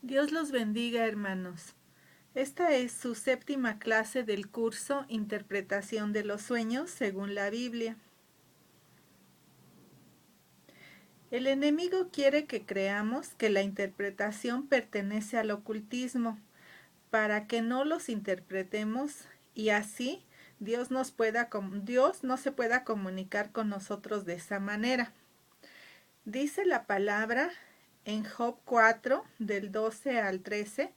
Dios los bendiga, hermanos. Esta es su séptima clase del curso Interpretación de los Sueños según la Biblia. El enemigo quiere que creamos que la interpretación pertenece al ocultismo, para que no los interpretemos y así Dios no se pueda comunicar con nosotros de esa manera. Dice la palabra en Job 4, del 12 al 13.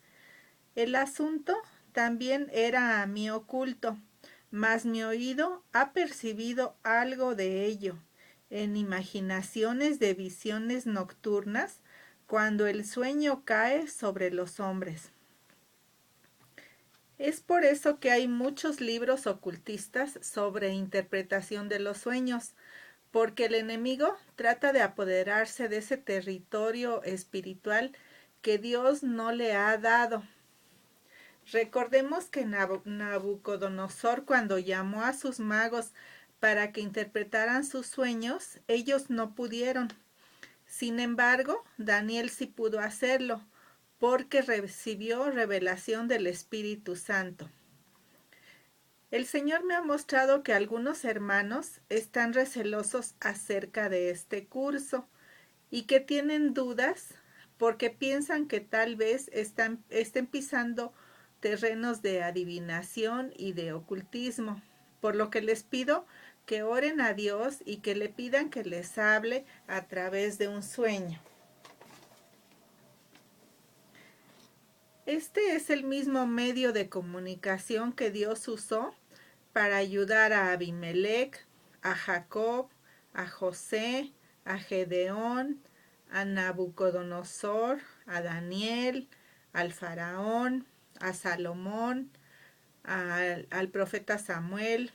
El asunto también era a mí oculto, mas mi oído ha percibido algo de ello, en imaginaciones de visiones nocturnas, cuando el sueño cae sobre los hombres. Es por eso que hay muchos libros ocultistas sobre interpretación de los sueños, porque el enemigo trata de apoderarse de ese territorio espiritual que Dios no le ha dado. Recordemos que Nabucodonosor, cuando llamó a sus magos para que interpretaran sus sueños, ellos no pudieron. Sin embargo, Daniel sí pudo hacerlo, porque recibió revelación del Espíritu Santo. El Señor me ha mostrado que algunos hermanos están recelosos acerca de este curso y que tienen dudas porque piensan que tal vez estén pisando terrenos de adivinación y de ocultismo, por lo que les pido que oren a Dios y que le pidan que les hable a través de un sueño. Este es el mismo medio de comunicación que Dios usó para ayudar a Abimelech, a Jacob, a José, a Gedeón, a Nabucodonosor, a Daniel, al faraón, a Salomón, al profeta Samuel,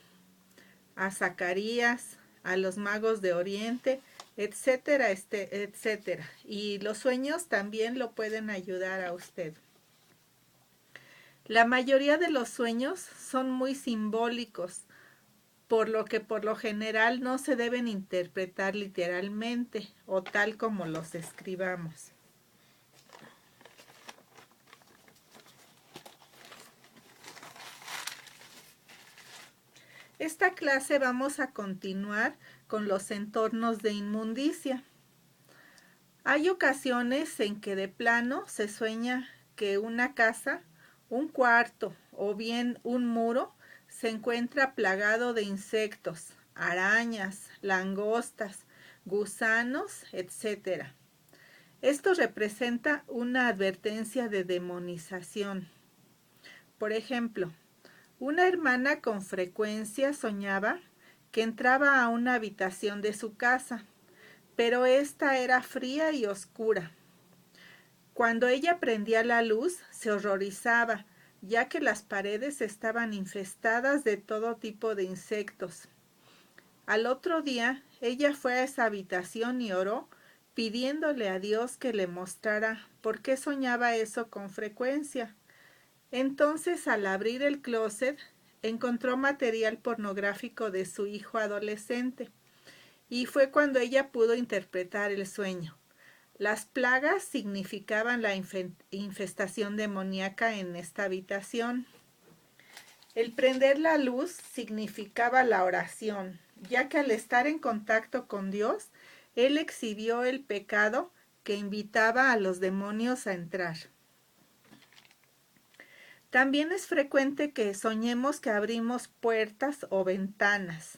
a Zacarías, a los magos de Oriente, etcétera, etcétera. Y los sueños también lo pueden ayudar a usted. La mayoría de los sueños son muy simbólicos, por lo que por lo general no se deben interpretar literalmente o tal como los escribamos. Esta clase vamos a continuar con los entornos de inmundicia. Hay ocasiones en que de plano se sueña que una casa, un cuarto o bien un muro se encuentra plagado de insectos, arañas, langostas, gusanos, etc. Esto representa una advertencia de demonización. Por ejemplo, una hermana con frecuencia soñaba que entraba a una habitación de su casa, pero esta era fría y oscura. Cuando ella prendía la luz, se horrorizaba, ya que las paredes estaban infestadas de todo tipo de insectos. Al otro día, ella fue a esa habitación y oró, pidiéndole a Dios que le mostrara por qué soñaba eso con frecuencia. Entonces, al abrir el closet, encontró material pornográfico de su hijo adolescente, y fue cuando ella pudo interpretar el sueño. Las plagas significaban la infestación demoníaca en esta habitación. El prender la luz significaba la oración, ya que al estar en contacto con Dios, él exhibió el pecado que invitaba a los demonios a entrar. También es frecuente que soñemos que abrimos puertas o ventanas.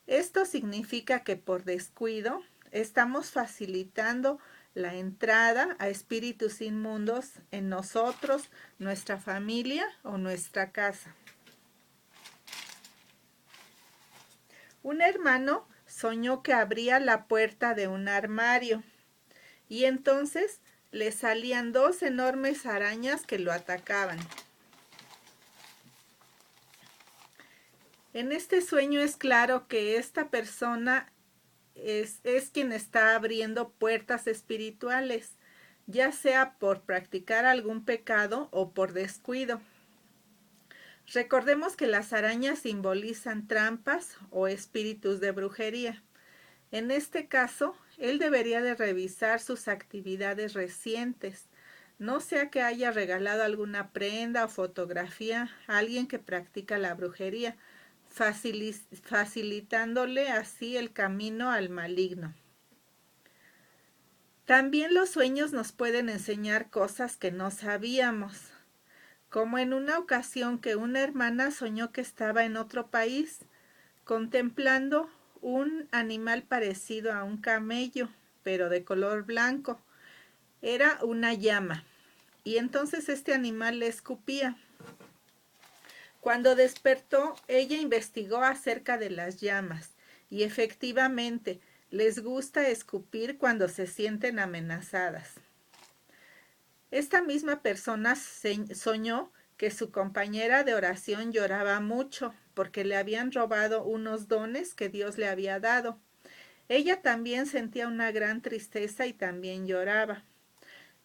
Esto significa que por descuido estamos facilitando la entrada a espíritus inmundos en nosotros, nuestra familia o nuestra casa. Un hermano soñó que abría la puerta de un armario y entonces le salían dos enormes arañas que lo atacaban. En este sueño es claro que esta persona es quien está abriendo puertas espirituales, ya sea por practicar algún pecado o por descuido. Recordemos que las arañas simbolizan trampas o espíritus de brujería. En este caso, él debería de revisar sus actividades recientes, no sea que haya regalado alguna prenda o fotografía a alguien que practica la brujería, facilitándole así el camino al maligno. También los sueños nos pueden enseñar cosas que no sabíamos, como en una ocasión que una hermana soñó que estaba en otro país, contemplando un animal parecido a un camello, pero de color blanco. Era una llama, y entonces este animal le escupía. Cuando despertó, ella investigó acerca de las llamas, y efectivamente les gusta escupir cuando se sienten amenazadas. Esta misma persona soñó que su compañera de oración lloraba mucho porque le habían robado unos dones que Dios le había dado. Ella también sentía una gran tristeza y también lloraba.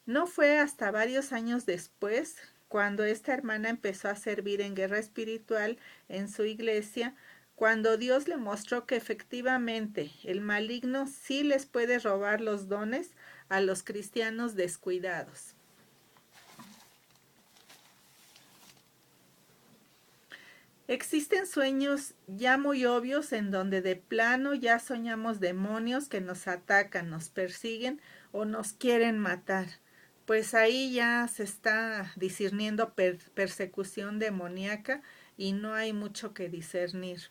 No fue hasta varios años después, cuando esta hermana empezó a servir en guerra espiritual en su iglesia, cuando Dios le mostró que efectivamente el maligno sí les puede robar los dones a los cristianos descuidados. Existen sueños ya muy obvios en donde de plano ya soñamos demonios que nos atacan, nos persiguen o nos quieren matar. Pues ahí ya se está discerniendo persecución demoníaca y no hay mucho que discernir.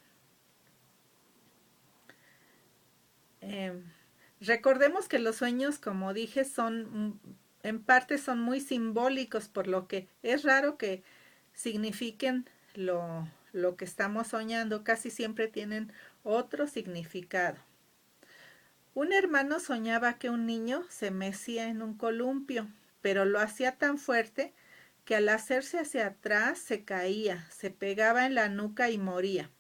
Recordemos que los sueños, como dije, en parte son muy simbólicos, por lo que es raro que signifiquen lo que estamos soñando. Casi siempre tienen otro significado. Un hermano soñaba que un niño se mecía en un columpio, pero lo hacía tan fuerte que al hacerse hacia atrás se caía, se pegaba en la nuca y moría.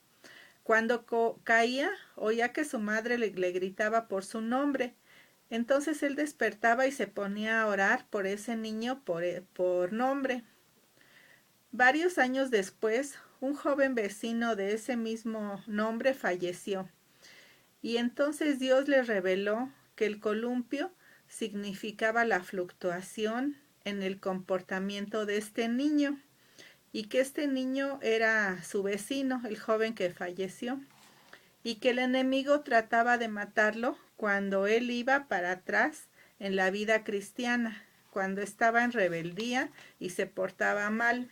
Cuando caía, oía que su madre le gritaba por su nombre. Entonces él despertaba y se ponía a orar por ese niño por nombre. Varios años después, un joven vecino de ese mismo nombre falleció. Y entonces Dios le reveló que el columpio significaba la fluctuación en el comportamiento de este niño y que este niño era su vecino, el joven que falleció, y que el enemigo trataba de matarlo cuando él iba para atrás en la vida cristiana, cuando estaba en rebeldía y se portaba mal.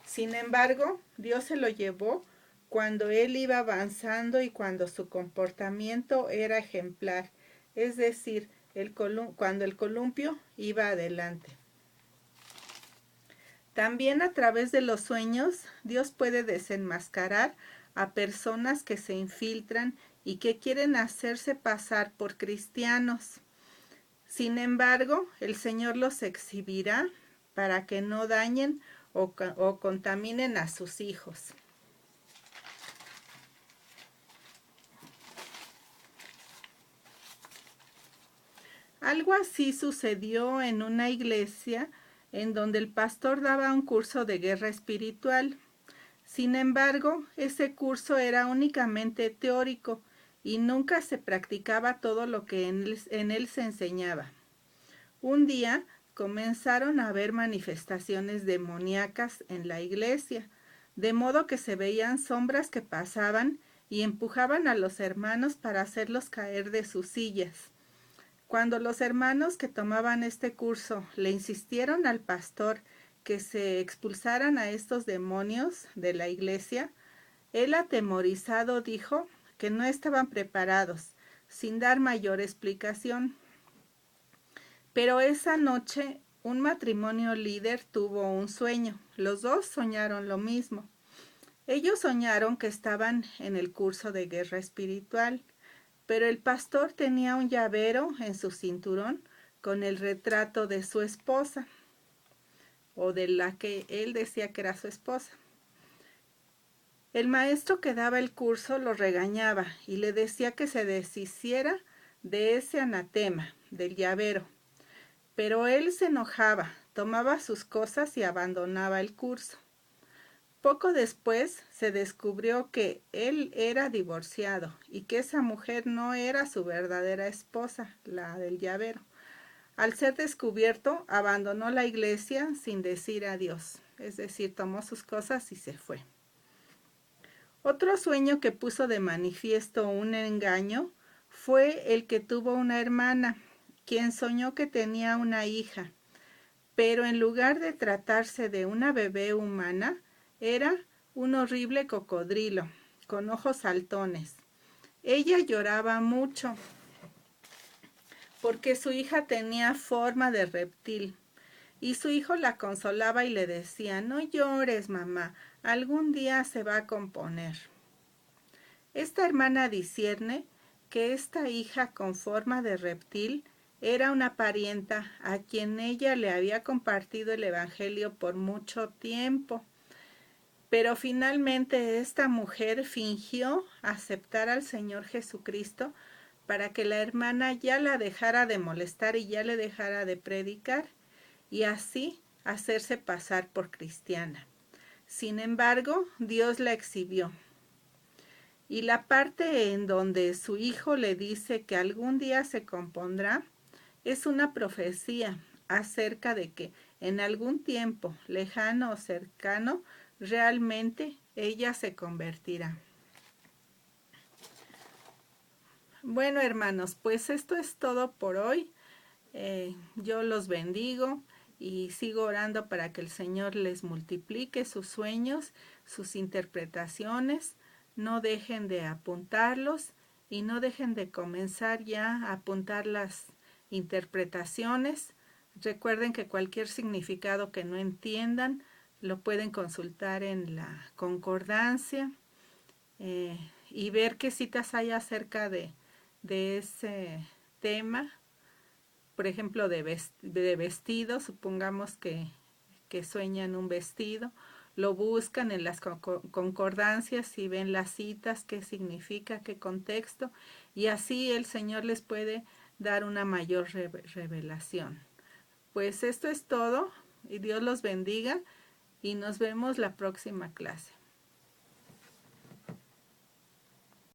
Sin embargo, Dios se lo llevó cuando él iba avanzando y cuando su comportamiento era ejemplar, es decir, cuando el columpio iba adelante. También a través de los sueños, Dios puede desenmascarar a personas que se infiltran y que quieren hacerse pasar por cristianos. Sin embargo, el Señor los exhibirá para que no dañen o contaminen a sus hijos. Algo así sucedió en una iglesia en donde el pastor daba un curso de guerra espiritual. Sin embargo, ese curso era únicamente teórico y nunca se practicaba todo lo que en él se enseñaba. Un día comenzaron a haber manifestaciones demoníacas en la iglesia, de modo que se veían sombras que pasaban y empujaban a los hermanos para hacerlos caer de sus sillas. Cuando los hermanos que tomaban este curso le insistieron al pastor que se expulsaran a estos demonios de la iglesia, él atemorizado dijo que no estaban preparados, sin dar mayor explicación. Pero esa noche un matrimonio líder tuvo un sueño. Los dos soñaron lo mismo. Ellos soñaron que estaban en el curso de guerra espiritual, pero el pastor tenía un llavero en su cinturón con el retrato de su esposa, o de la que él decía que era su esposa. El maestro que daba el curso lo regañaba y le decía que se deshiciera de ese anatema, del llavero. Pero él se enojaba, tomaba sus cosas y abandonaba el curso. Poco después se descubrió que él era divorciado y que esa mujer no era su verdadera esposa, la del llavero. Al ser descubierto, abandonó la iglesia sin decir adiós, es decir, tomó sus cosas y se fue. Otro sueño que puso de manifiesto un engaño fue el que tuvo una hermana, quien soñó que tenía una hija, pero en lugar de tratarse de una bebé humana, era un horrible cocodrilo, con ojos saltones. Ella lloraba mucho porque su hija tenía forma de reptil, y su hijo la consolaba y le decía: no llores, mamá, algún día se va a componer. Esta hermana discierne que esta hija con forma de reptil era una parienta a quien ella le había compartido el Evangelio por mucho tiempo. Pero finalmente esta mujer fingió aceptar al Señor Jesucristo para que la hermana ya la dejara de molestar y ya le dejara de predicar, y así hacerse pasar por cristiana. Sin embargo, Dios la exhibió. Y la parte en donde su hijo le dice que algún día se compondrá es una profecía acerca de que en algún tiempo lejano o cercano realmente ella se convertirá. Bueno, hermanos, pues esto es todo por hoy. Yo los bendigo y sigo orando para que el Señor les multiplique sus sueños, sus interpretaciones. No dejen de apuntarlos y no dejen de comenzar ya a apuntar las interpretaciones. Recuerden que cualquier significado que no entiendan lo pueden consultar en la concordancia y ver qué citas hay acerca de ese tema. Por ejemplo, de vestido, supongamos que sueñan un vestido, lo buscan en las concordancias y ven las citas, qué significa, qué contexto, y así el Señor les puede dar una mayor revelación. Pues esto es todo, y Dios los bendiga, y nos vemos la próxima clase.